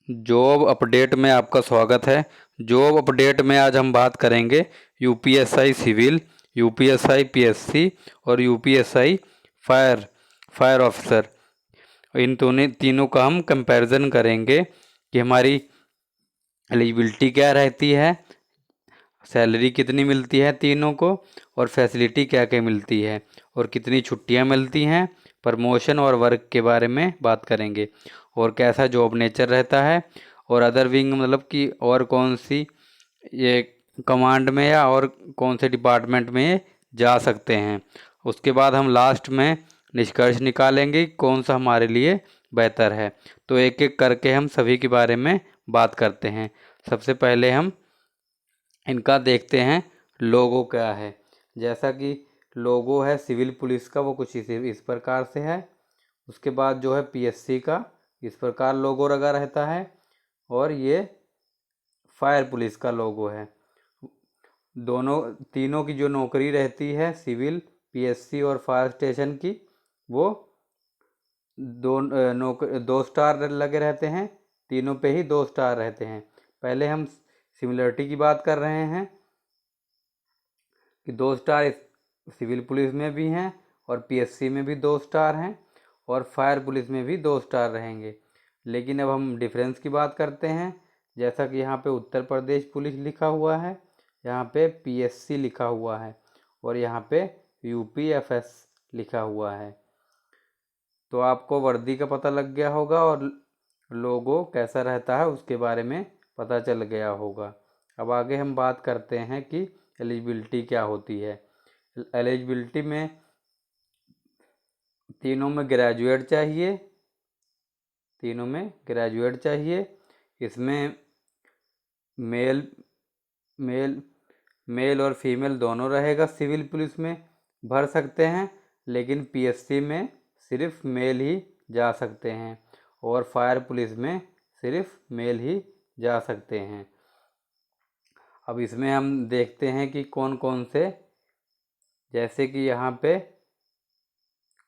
Job update में आपका स्वागत है। जॉब अपडेट में आज हम बात करेंगे यूपीएसआई सिविल, यूपीएसआई पीएससी और यूपीएसआई फायर फायर ऑफिसर। इन तीनों का हम कंपैरिजन करेंगे कि हमारी एलिजिबिलिटी क्या रहती है, सैलरी कितनी मिलती है तीनों को, और फैसिलिटी क्या क्या मिलती है, और कितनी छुट्टियां मिलती हैं। प्रमोशन और वर्क के बारे में बात करेंगे, और कैसा जॉब नेचर रहता है, और अदर विंग मतलब कि और कौन सी ये कमांड में या और कौन से डिपार्टमेंट में जा सकते हैं। उसके बाद हम लास्ट में निष्कर्ष निकालेंगे कौन सा हमारे लिए बेहतर है। तो एक एक करके हम सभी के बारे में बात करते हैं। सबसे पहले हम इनका देखते हैं लोगो क्या है। जैसा कि लोगो है सिविल पुलिस का, वो कुछ इस प्रकार से है। उसके बाद जो है पीएससी का इस प्रकार लोगो लगा रहता है, और ये फायर पुलिस का लोगो है। दोनों तीनों की जो नौकरी रहती है सिविल, पीएससी और फायर स्टेशन की, वो दो स्टार लगे रहते हैं। तीनों पे ही 2 स्टार रहते हैं। पहले हम सिमिलरिटी की बात कर रहे हैं कि 2 स्टार सिविल पुलिस में भी हैं, और पीएससी में भी 2 स्टार हैं, और फायर पुलिस में भी 2 स्टार रहेंगे। लेकिन अब हम डिफरेंस की बात करते हैं। जैसा कि यहाँ पे उत्तर प्रदेश पुलिस लिखा हुआ है, यहाँ पे पीएससी लिखा हुआ है, और यहाँ पे यूपीएफएस लिखा हुआ है। तो आपको वर्दी का पता लग गया होगा, और लोगो कैसा रहता है उसके बारे में पता चल गया होगा। अब आगे हम बात करते हैं कि एलिजिबिलिटी क्या होती है। एलिजिबिलिटी में तीनों में ग्रेजुएट चाहिए, तीनों में ग्रेजुएट चाहिए। इसमें मेल मेल मेल और फीमेल दोनों रहेगा। सिविल पुलिस में भर सकते हैं, लेकिन पीएससी में सिर्फ मेल ही जा सकते हैं, और फायर पुलिस में सिर्फ मेल ही जा सकते हैं। अब इसमें हम देखते हैं कि कौन कौन से, जैसे कि यहाँ पे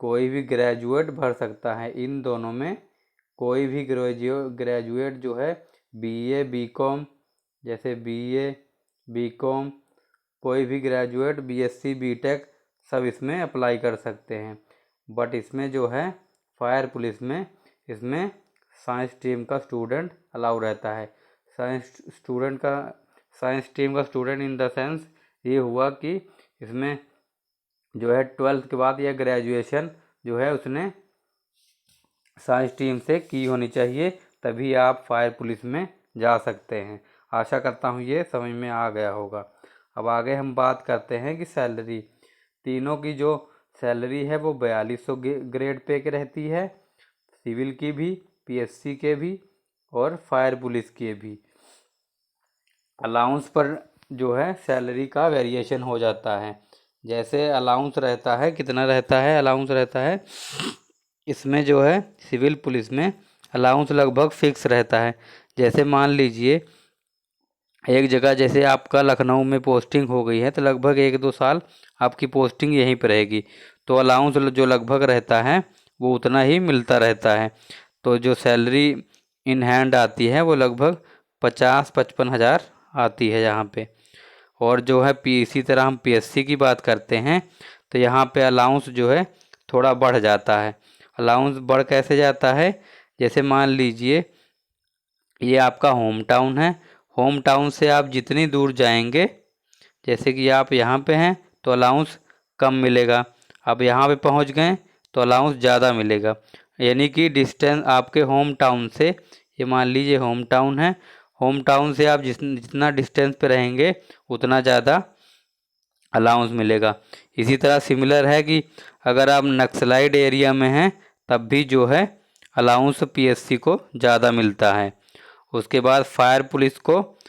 कोई भी ग्रेजुएट भर सकता है। इन दोनों में कोई भी ग्रेजुएट जो है बीए बीकॉम, जैसे बीए बीकॉम, कोई भी ग्रेजुएट बीएससी बीटेक सब इसमें अप्लाई कर सकते हैं। बट इसमें जो है फायर पुलिस में, इसमें साइंस स्ट्रीम का स्टूडेंट अलाउ रहता है। साइंस स्ट्रीम का स्टूडेंट इन द सेंस ये हुआ कि इसमें जो है 12th के बाद या ग्रेजुएशन जो है उसने साइंस स्ट्रीम से की होनी चाहिए, तभी आप फायर पुलिस में जा सकते हैं। आशा करता हूँ ये समझ में आ गया होगा। अब आगे हम बात करते हैं कि सैलरी। तीनों की जो सैलरी है वो 4200 ग्रेड पे के रहती है, सिविल की भी, पीएससी के भी, और फायर पुलिस के भी। अलाउंस पर जो है सैलरी का वेरिएशन हो जाता है। जैसे अलाउंस रहता है, कितना रहता है अलाउंस रहता है, इसमें जो है सिविल पुलिस में अलाउंस लगभग फिक्स रहता है। जैसे मान लीजिए एक जगह जैसे आपका लखनऊ में पोस्टिंग हो गई है, तो लगभग 1-2 साल आपकी पोस्टिंग यहीं पर रहेगी, तो अलाउंस जो लगभग रहता है वो उतना ही मिलता रहता है। तो जो सैलरी इन हैंड आती है वो लगभग 50-55 हज़ार आती है यहाँ पे। और जो है इसी तरह हम पीएससी की बात करते हैं, तो यहाँ पे अलाउंस जो है थोड़ा बढ़ जाता है। अलाउंस बढ़ कैसे जाता है, जैसे मान लीजिए ये आपका होम टाउन है, होम टाउन से आप जितनी दूर जाएंगे, जैसे कि आप यहाँ पे हैं तो अलाउंस कम मिलेगा, अब यहाँ पे पहुँच गए तो अलाउंस ज़्यादा मिलेगा। यानी कि डिस्टेंस आपके होम टाउन से, ये मान लीजिए होम टाउन है, होम टाउन से आप जितना डिस्टेंस पे रहेंगे उतना ज़्यादा अलाउंस मिलेगा। इसी तरह सिमिलर है कि अगर आप नक्सलाइड एरिया में हैं तब भी जो है अलाउंस पीएससी को ज़्यादा मिलता है। उसके बाद फायर पुलिस को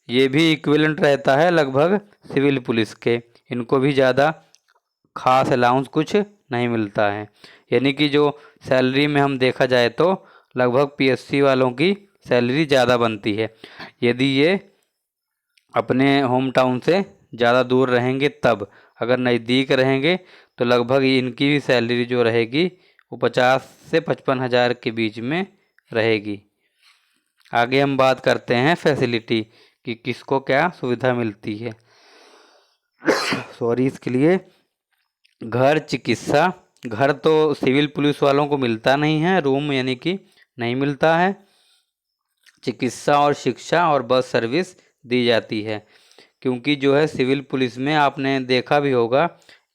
ये भी इक्विवेलेंट रहता है लगभग सिविल पुलिस के, इनको भी ज़्यादा खास अलाउंस कुछ नहीं मिलता है। यानी कि जो सैलरी में हम देखा जाए तो लगभग पीएससी वालों की सैलरी ज़्यादा बनती है। यदि ये अपने होम टाउन से ज़्यादा दूर रहेंगे तब, अगर नज़दीक रहेंगे तो लगभग इनकी भी सैलरी जो रहेगी वो 50 से 55 हज़ार के बीच में रहेगी। आगे हम बात करते हैं फैसिलिटी कि किसको क्या सुविधा मिलती है। सॉरी, इसके लिए घर, चिकित्सा। घर तो सिविल पुलिस वालों को मिलता नहीं है, रूम यानी कि नहीं मिलता है। चिकित्सा और शिक्षा और बस सर्विस दी जाती है, क्योंकि जो है सिविल पुलिस में आपने देखा भी होगा,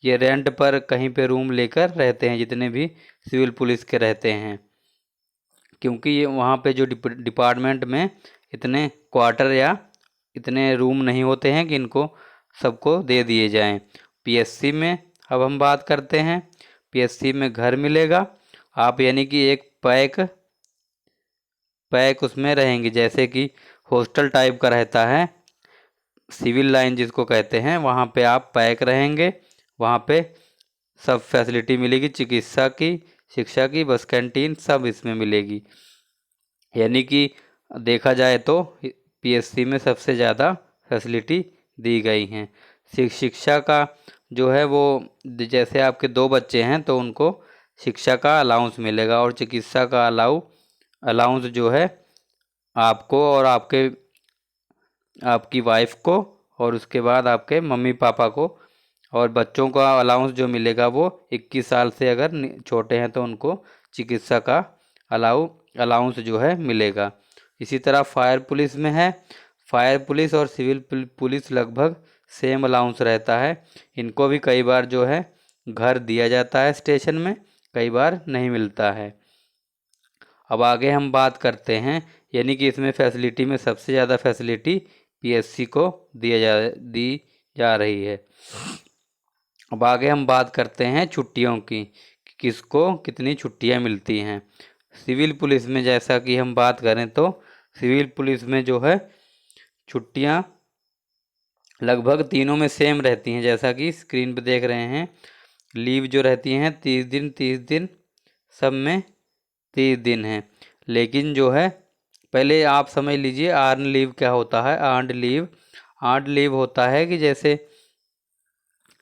ये रेंट पर कहीं पे रूम लेकर रहते हैं जितने भी सिविल पुलिस के रहते हैं, क्योंकि ये वहाँ पे जो डिपार्टमेंट में इतने क्वार्टर या इतने रूम नहीं होते हैं कि इनको सबको दे दिए जाएं। पीएससी में अब हम बात करते हैं। पीएससी में घर मिलेगा आप, यानी कि एक पैक उसमें रहेंगे, जैसे कि हॉस्टल टाइप का रहता है, सिविल लाइन जिसको कहते हैं, वहाँ पे आप पैक रहेंगे। वहाँ पे सब फैसिलिटी मिलेगी, चिकित्सा की, शिक्षा की, बस कैंटीन सब इसमें मिलेगी। यानी कि देखा जाए तो पीएससी में सबसे ज़्यादा फैसिलिटी दी गई हैं। शिक्षा का जो है वो, जैसे आपके 2 बच्चे हैं तो उनको शिक्षा का अलाउंस मिलेगा, और चिकित्सा का अलाउंस जो है आपको और आपकी वाइफ को, और उसके बाद आपके मम्मी पापा को। और बच्चों का अलाउंस जो मिलेगा वो 21 साल से अगर छोटे हैं तो उनको चिकित्सा का अलाउंस जो है मिलेगा। इसी तरह फायर पुलिस में है। फायर पुलिस और सिविल पुलिस लगभग सेम अलाउंस रहता है। इनको भी कई बार जो है घर दिया जाता है स्टेशन में, कई बार नहीं मिलता है। अब आगे हम बात करते हैं, यानी कि इसमें फैसिलिटी में सबसे ज़्यादा फैसिलिटी पीएससी को दी जा रही है। अब आगे हम बात करते हैं छुट्टियों की, कि किसको कितनी छुट्टियां मिलती हैं। सिविल पुलिस में जैसा कि हम बात करें तो सिविल पुलिस में जो है छुट्टियां लगभग तीनों में सेम रहती हैं, जैसा कि स्क्रीन पे देख रहे हैं। लीव जो रहती हैं 30 दिन, सब में 30 दिन हैं। लेकिन जो है पहले आप समझ लीजिए अर्न लीव क्या होता है। अर्न लीव होता है कि जैसे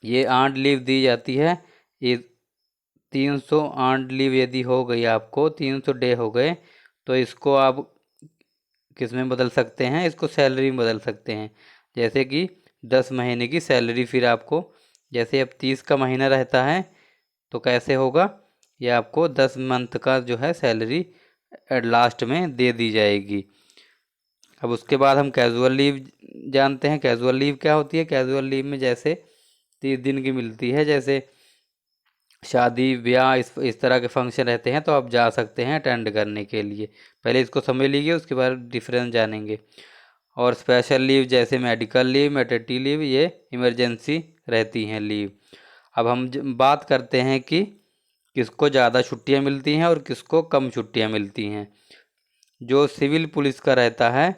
ये अर्न लीव दी जाती है, ये 300 अर्न लीव यदि हो गई, आपको 300 डे हो गए, तो इसको आप किस में बदल सकते हैं, इसको सैलरी में बदल सकते हैं। जैसे कि 10 महीने की सैलरी, फिर आपको जैसे अब 30 का महीना रहता है तो कैसे होगा, ये आपको 10 मंथ का जो है सैलरी लास्ट में दे दी जाएगी। अब उसके बाद हम कैजुअल लीव जानते हैं। कैजुअल लीव क्या होती है? कैजुअल लीव में जैसे 30 दिन की मिलती है, जैसे शादी ब्याह इस तरह के फंक्शन रहते हैं तो आप जा सकते हैं अटेंड करने के लिए। पहले इसको समझ लीजिए, उसके बाद डिफरेंस जानेंगे। और स्पेशल लीव जैसे मेडिकल लीव, मैटरनिटी लीव, ये इमरजेंसी रहती हैं लीव। अब हम बात करते हैं कि किसको ज़्यादा छुट्टियां मिलती हैं और किसको कम छुट्टियां मिलती हैं। जो सिविल पुलिस का रहता है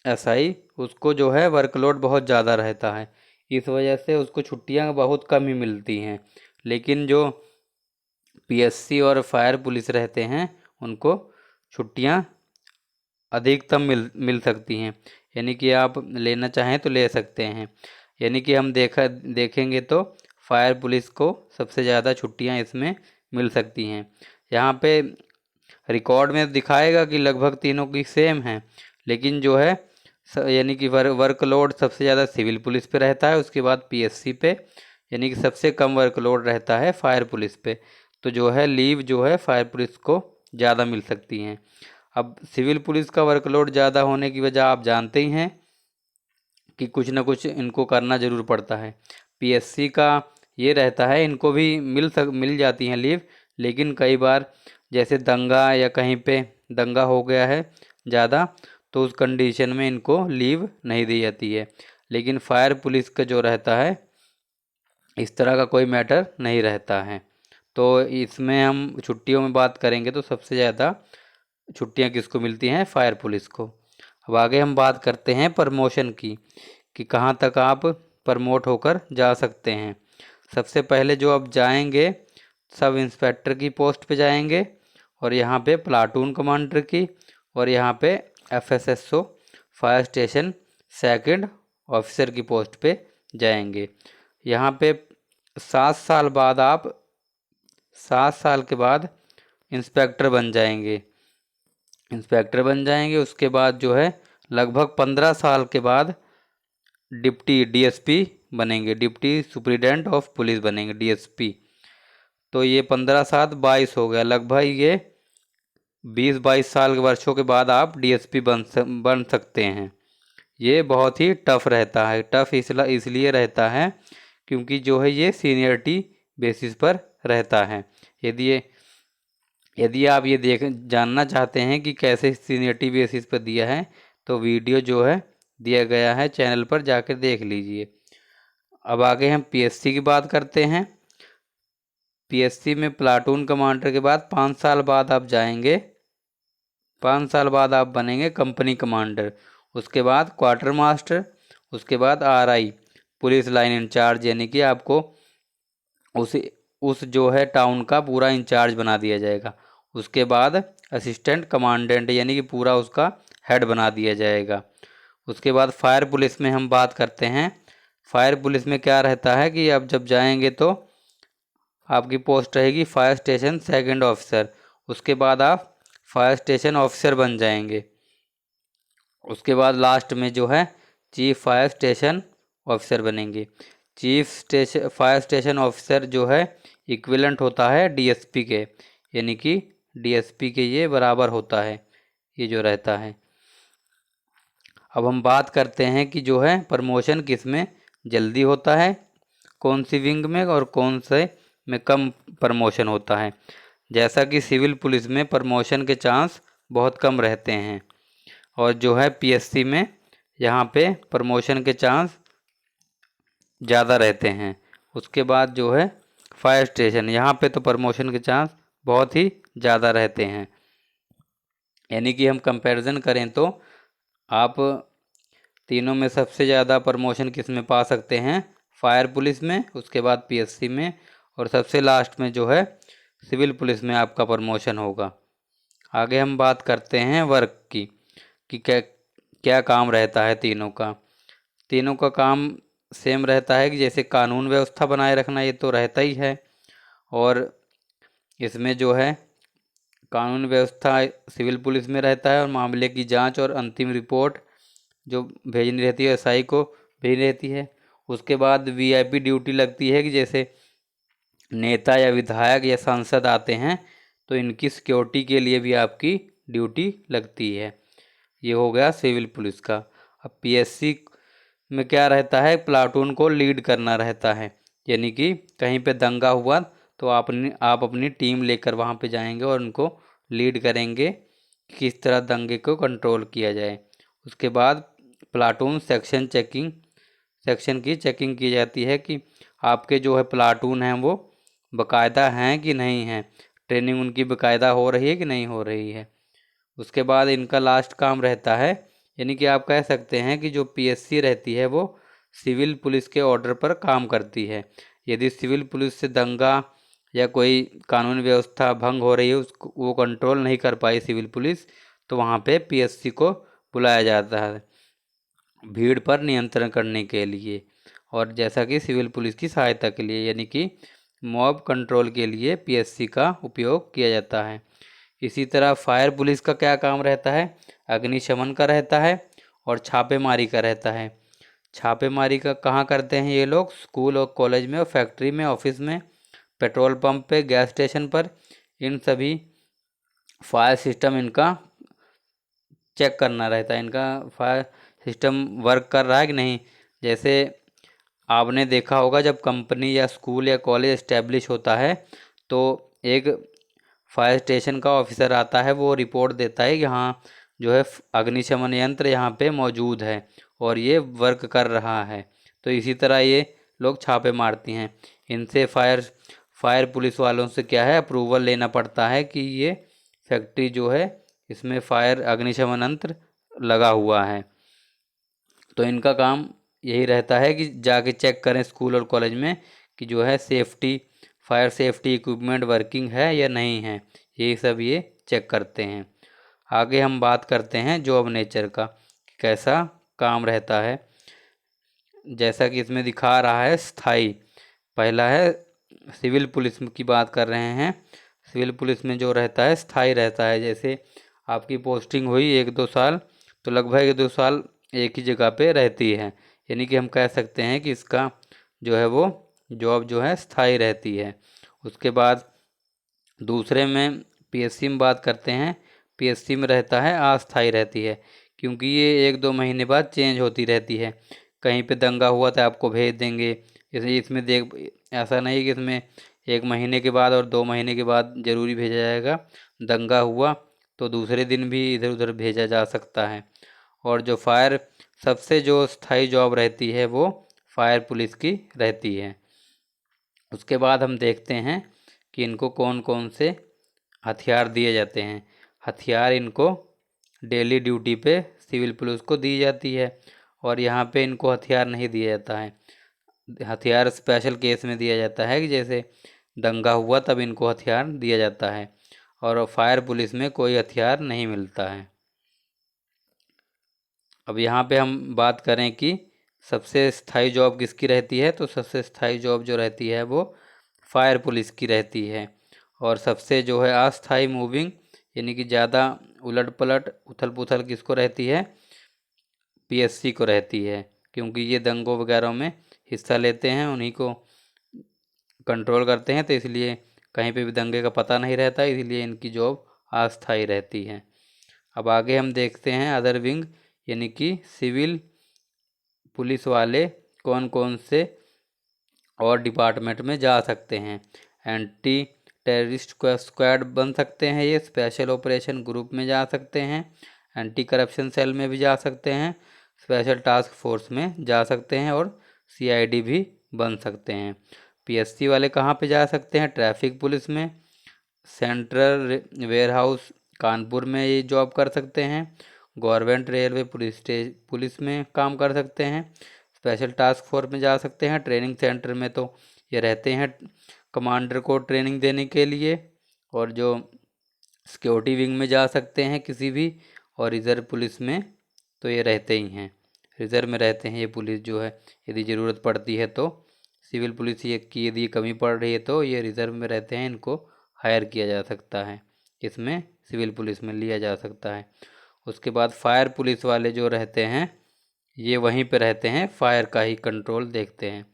एसआई, उसको जो है वर्कलोड बहुत ज़्यादा रहता है, इस वजह से उसको छुट्टियां बहुत कम ही मिलती हैं। लेकिन जो पीएससी और फायर पुलिस रहते हैं उनको छुट्टियां अधिकतम मिल सकती हैं, यानी कि आप लेना चाहें तो ले सकते हैं। यानी कि हम देखेंगे तो फायर पुलिस को सबसे ज़्यादा छुट्टियां इसमें मिल सकती हैं। यहाँ पे रिकॉर्ड में दिखाएगा कि लगभग तीनों की सेम है, लेकिन जो है यानी कि वर्कलोड सबसे ज़्यादा सिविल पुलिस पे रहता है, उसके बाद पीएससी पे, यानी कि सबसे कम वर्कलोड रहता है फायर पुलिस पे। तो जो है लीव जो है फायर पुलिस को ज़्यादा मिल सकती हैं। अब सिविल पुलिस का वर्कलोड ज़्यादा होने की वजह आप जानते ही हैं कि कुछ ना कुछ इनको करना ज़रूर पड़ता है। पीएससी का ये रहता है, इनको भी मिल जाती हैं लीव, लेकिन कई बार जैसे दंगा या कहीं पे दंगा हो गया है ज़्यादा, तो उस कंडीशन में इनको लीव नहीं दी जाती है। लेकिन फायर पुलिस का जो रहता है इस तरह का कोई मैटर नहीं रहता है। तो इसमें हम छुट्टियों में बात करेंगे तो सबसे ज़्यादा छुट्टियां किसको मिलती हैं? फायर पुलिस को। अब आगे हम बात करते हैं प्रमोशन की, कि कहाँ तक आप प्रमोट होकर जा सकते हैं। सबसे पहले जो आप जाएंगे सब इंस्पेक्टर की पोस्ट पे जाएंगे, और यहाँ पे प्लाटून कमांडर की, और यहाँ पे FSSO fire station second officer की पोस्ट पे जाएंगे। यहाँ पे 7 साल बाद आप 7 साल के बाद इंस्पेक्टर बन जाएंगे। इंस्पेक्टर बन जाएंगे। उसके बाद जो है लगभग 15 साल के बाद डिप्टी डीएसपी बनेंगे, डिप्टी सुप्रिटेंडेंट ऑफ पुलिस बनेंगे, डीएसपी। तो ये 15 सात 22 हो गया, लगभग ये 20-22 साल के वर्षों के बाद आप डीएसपी बन सकते हैं। ये बहुत ही टफ रहता है। टफ इसलिए रहता है क्योंकि जो है ये सीनियरिटी बेसिस पर रहता है। यदि आप ये जानना चाहते हैं कि कैसे सीनियरिटी बेसिस पर दिया है, तो वीडियो जो है दिया गया है चैनल पर, जाकर देख लीजिए। अब आगे हम पीएससी की बात करते हैं। पीएससी में प्लाटून कमांडर के बाद 5 साल बाद आप जाएंगे, 5 साल बाद आप बनेंगे कंपनी कमांडर। उसके बाद क्वार्टर मास्टर, उसके बाद आरआई पुलिस लाइन इंचार्ज, यानी कि आपको उस जो है टाउन का पूरा इंचार्ज बना दिया जाएगा। उसके बाद असिस्टेंट कमांडेंट, यानी कि पूरा उसका हेड बना दिया जाएगा। उसके बाद फायर पुलिस में हम बात करते हैं। फायर पुलिस में क्या रहता है कि आप जब जाएंगे तो आपकी पोस्ट रहेगी फायर स्टेशन सेकंड ऑफिसर। उसके बाद आप फायर स्टेशन ऑफिसर बन जाएंगे। उसके बाद लास्ट में जो है चीफ फायर स्टेशन ऑफिसर बनेंगे। फायर स्टेशन ऑफिसर जो है इक्विवेलेंट होता है डीएसपी के, यानी कि डीएसपी के ये बराबर होता है, ये जो रहता है। अब हम बात करते हैं कि जो है प्रमोशन किस में जल्दी होता है, कौन सी विंग में और कौन से में कम प्रमोशन होता है। जैसा कि सिविल पुलिस में प्रमोशन के चांस बहुत कम रहते हैं, और जो है पीएससी में यहाँ पे प्रमोशन के चांस ज़्यादा रहते हैं। उसके बाद जो है फायर स्टेशन, यहाँ पे तो प्रमोशन के चांस बहुत ही ज़्यादा रहते हैं। यानी कि हम कंपैरिजन करें तो आप तीनों में सबसे ज़्यादा प्रमोशन किस में पा सकते हैं, फायर पुलिस में, उसके बाद पीएससी में, और सबसे लास्ट में जो है सिविल पुलिस में आपका प्रमोशन होगा। आगे हम बात करते हैं वर्क की, कि क्या काम रहता है तीनों का। तीनों का काम सेम रहता है कि जैसे कानून व्यवस्था बनाए रखना, ये तो रहता ही है। और इसमें जो है कानून व्यवस्था सिविल पुलिस में रहता है, और मामले की जांच और अंतिम रिपोर्ट जो भेजनी रहती है एसआई को भेजनी रहती है। उसके बाद वीआईपी ड्यूटी लगती है कि जैसे नेता या विधायक या सांसद आते हैं तो इनकी सिक्योरिटी के लिए भी आपकी ड्यूटी लगती है। ये हो गया सिविल पुलिस का। अब पीएससी में क्या रहता है, प्लाटून को लीड करना रहता है, यानी कि कहीं पे दंगा हुआ तो आप अपनी टीम लेकर वहाँ पे जाएंगे और उनको लीड करेंगे किस तरह दंगे को कंट्रोल किया जाए। उसके बाद प्लाटून सेक्शन की चेकिंग की जाती है कि आपके जो है प्लाटून हैं वो बाकायदा हैं कि नहीं हैं, ट्रेनिंग उनकी बाकायदा हो रही है कि नहीं हो रही है। उसके बाद इनका लास्ट काम रहता है, यानी कि आप कह सकते हैं कि जो पीएससी रहती है वो सिविल पुलिस के ऑर्डर पर काम करती है। यदि सिविल पुलिस से दंगा या कोई कानून व्यवस्था भंग हो रही है, उसको वो कंट्रोल नहीं कर पाई सिविल पुलिस, तो वहाँ पे पीएससी को बुलाया जाता है भीड़ पर नियंत्रण करने के लिए, और जैसा कि सिविल पुलिस की सहायता के लिए, यानी कि मॉब कंट्रोल के लिए पीएससी का उपयोग किया जाता है। इसी तरह फायर पुलिस का क्या काम रहता है, अग्निशमन का रहता है और छापेमारी का रहता है। छापेमारी का कहाँ करते हैं ये लोग, स्कूल और कॉलेज में और फैक्ट्री में, ऑफिस में, पेट्रोल पंप पे, गैस स्टेशन पर, इन सभी फायर सिस्टम इनका चेक करना रहता है, इनका फायर सिस्टम वर्क कर रहा है कि नहीं। जैसे आपने देखा होगा जब कंपनी या स्कूल या कॉलेज इस्टेब्लिश होता है तो एक फायर स्टेशन का ऑफिसर आता है, वो रिपोर्ट देता है कि हाँ जो है अग्निशमन यंत्र यहाँ पे मौजूद है और ये वर्क कर रहा है। तो इसी तरह ये लोग छापे मारती हैं। इनसे फायर पुलिस वालों से क्या है, अप्रूवल लेना पड़ता है कि ये फैक्ट्री जो है इसमें फायर अग्निशमन यंत्र लगा हुआ है। तो इनका काम यही रहता है कि जाके चेक करें स्कूल और कॉलेज में कि जो है फायर सेफ्टी इक्विपमेंट वर्किंग है या नहीं है, यही सब ये चेक करते हैं। आगे हम बात करते हैं जॉब नेचर का, कि कैसा काम रहता है। जैसा कि इसमें दिखा रहा है स्थाई, पहला है सिविल पुलिस की बात कर रहे हैं। सिविल पुलिस में जो रहता है स्थाई रहता है, जैसे आपकी पोस्टिंग हुई 1-2 साल, तो लगभग 1-2 साल एक ही जगह पे रहती है, यानी कि हम कह सकते हैं कि इसका जो है वो जॉब जो है स्थायी रहती है। उसके बाद दूसरे में पीएससी में बात करते हैं। पीएससी में रहता है अस्थायी रहती है, क्योंकि ये 1-2 महीने बाद चेंज होती रहती है। कहीं पे दंगा हुआ तो आपको भेज देंगे। जैसे इसमें देख, ऐसा नहीं कि इसमें 1 महीने के बाद और 2 महीने के बाद ज़रूरी भेजा जाएगा। दंगा हुआ तो दूसरे दिन भी इधर उधर भेजा जा सकता है। और जो फायर सबसे जो स्थायी जॉब रहती है वो फायर पुलिस की रहती है। उसके बाद हम देखते हैं कि इनको कौन कौन से हथियार दिए जाते हैं। हथियार इनको डेली ड्यूटी पे सिविल पुलिस को दी जाती है, और यहाँ पे इनको हथियार नहीं दिया जाता है। हथियार स्पेशल केस में दिया जाता है कि जैसे दंगा हुआ तब इनको हथियार दिया जाता है, और फायर पुलिस में कोई हथियार नहीं मिलता है। अब यहाँ पे हम बात करें कि सबसे स्थायी जॉब किसकी रहती है, तो सबसे स्थायी जॉब जो रहती है वो फायर पुलिस की रहती है। और सबसे जो है अस्थायी मूविंग, यानी कि ज़्यादा उलट पलट उथल पुथल किसको रहती है, पीएससी को रहती है, क्योंकि ये दंगों वगैरह में हिस्सा लेते हैं, उन्हीं को कंट्रोल करते हैं, तो इसलिए कहीं पे भी दंगे का पता नहीं रहता, इसलिए इनकी जॉब अस्थायी रहती है। अब आगे हम देखते हैं अदर विंग, यानी कि सिविल पुलिस वाले कौन कौन से और डिपार्टमेंट में जा सकते हैं। एंटी टेररिस्ट स्क्वाड बन सकते हैं, ये स्पेशल ऑपरेशन ग्रुप में जा सकते हैं, एंटी करप्शन सेल में भी जा सकते हैं, स्पेशल टास्क फोर्स में जा सकते हैं, और सीआईडी भी बन सकते हैं। पीएससी वाले कहाँ पे जा सकते हैं, ट्रैफिक पुलिस में, सेंट्रल वेयरहाउस कानपुर में ये जॉब कर सकते हैं, गवर्नमेंट रेलवे पुलिस में काम कर सकते हैं, स्पेशल टास्क फोर्स में जा सकते हैं, ट्रेनिंग सेंटर में तो ये रहते हैं कमांडर को ट्रेनिंग देने के लिए, और जो सिक्योरिटी विंग में जा सकते हैं किसी भी, और रिजर्व पुलिस में तो ये रहते ही हैं, रिजर्व में रहते हैं ये पुलिस जो है। यदि ज़रूरत पड़ती है तो सिविल पुलिस ये की यदि कमी पड़ रही है तो ये रिजर्व में रहते हैं, इनको हायर किया जा सकता है, इसमें सिविल पुलिस में लिया जा सकता है। उसके बाद फायर पुलिस वाले जो रहते हैं ये वहीं पे रहते हैं, फायर का ही कंट्रोल देखते हैं।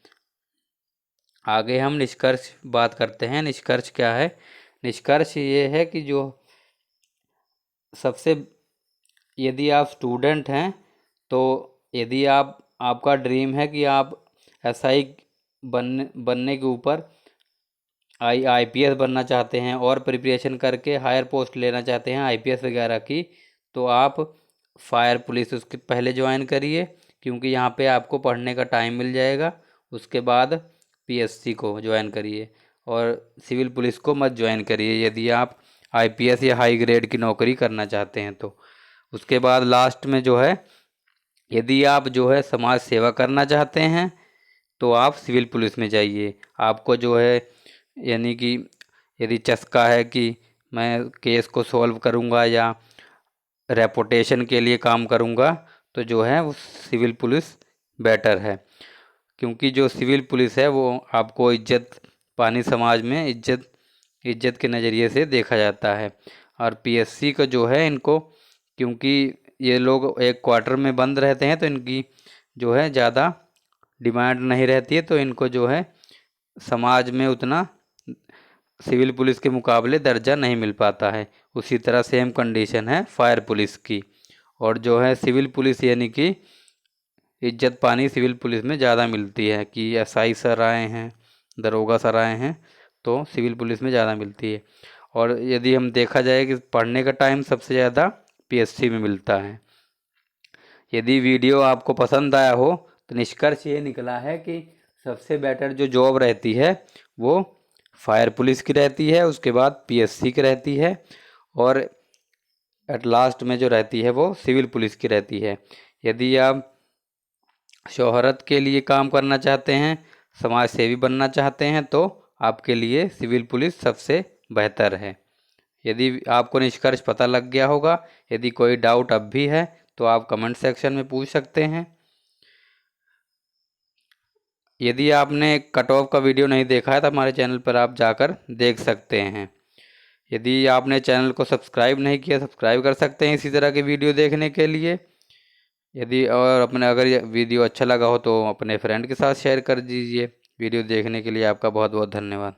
आगे हम निष्कर्ष बात करते हैं। निष्कर्ष क्या है, निष्कर्ष ये है कि जो सबसे, यदि आप स्टूडेंट हैं तो यदि आपका ड्रीम है कि आप एसआई बनने के ऊपर आईपीएस बनना चाहते हैं और प्रिपरेशन करके हायर पोस्ट लेना चाहते हैं आईपीएस वगैरह की, तो आप फायर पुलिस उसके पहले ज्वाइन करिए, क्योंकि यहाँ पे आपको पढ़ने का टाइम मिल जाएगा। उसके बाद पीएससी को ज्वाइन करिए, और सिविल पुलिस को मत ज्वाइन करिए यदि आप आईपीएस या हाई ग्रेड की नौकरी करना चाहते हैं तो। उसके बाद लास्ट में जो है, यदि आप जो है समाज सेवा करना चाहते हैं तो आप सिविल पुलिस में जाइए। आपको जो है यानी कि यदि चस्का है कि मैं केस को सॉल्व करूंगा या रेपुटेशन के लिए काम करूंगा, तो जो है वो सिविल पुलिस बेटर है, क्योंकि जो सिविल पुलिस है वो आपको इज्जत पानी समाज में इज्जत के नज़रिए से देखा जाता है। और पीएससी का जो है इनको, क्योंकि ये लोग एक क्वार्टर में बंद रहते हैं तो इनकी जो है ज़्यादा डिमांड नहीं रहती है, तो इनको जो है समाज में उतना सिविल पुलिस के मुकाबले दर्जा नहीं मिल पाता है। उसी तरह सेम कंडीशन है फायर पुलिस की। और जो है सिविल पुलिस यानी कि इज्जत पानी सिविल पुलिस में ज़्यादा मिलती है, कि एसआई सर आए हैं, दरोगा सर आए हैं, तो सिविल पुलिस में ज़्यादा मिलती है। और यदि हम देखा जाए कि पढ़ने का टाइम सबसे ज़्यादा पीएससी में मिलता है। यदि वीडियो आपको पसंद आया हो तो निष्कर्ष ये निकला है कि सबसे बेटर जो जॉब रहती है वो फायर पुलिस की रहती है, उसके बाद पीएससी की रहती है, और एट लास्ट में जो रहती है वो सिविल पुलिस की रहती है। यदि आप शोहरत के लिए काम करना चाहते हैं, समाज सेवी बनना चाहते हैं, तो आपके लिए सिविल पुलिस सबसे बेहतर है। यदि आपको निष्कर्ष पता लग गया होगा, यदि कोई डाउट अब भी है तो आप कमेंट सेक्शन में पूछ सकते हैं। यदि आपने कट ऑफ का वीडियो नहीं देखा है तो हमारे चैनल पर आप जाकर देख सकते हैं। यदि आपने चैनल को सब्सक्राइब नहीं किया, सब्सक्राइब कर सकते हैं इसी तरह के वीडियो देखने के लिए। यदि और अपने अगर ये वीडियो अच्छा लगा हो तो अपने फ्रेंड के साथ शेयर कर दीजिए। वीडियो देखने के लिए आपका बहुत बहुत धन्यवाद।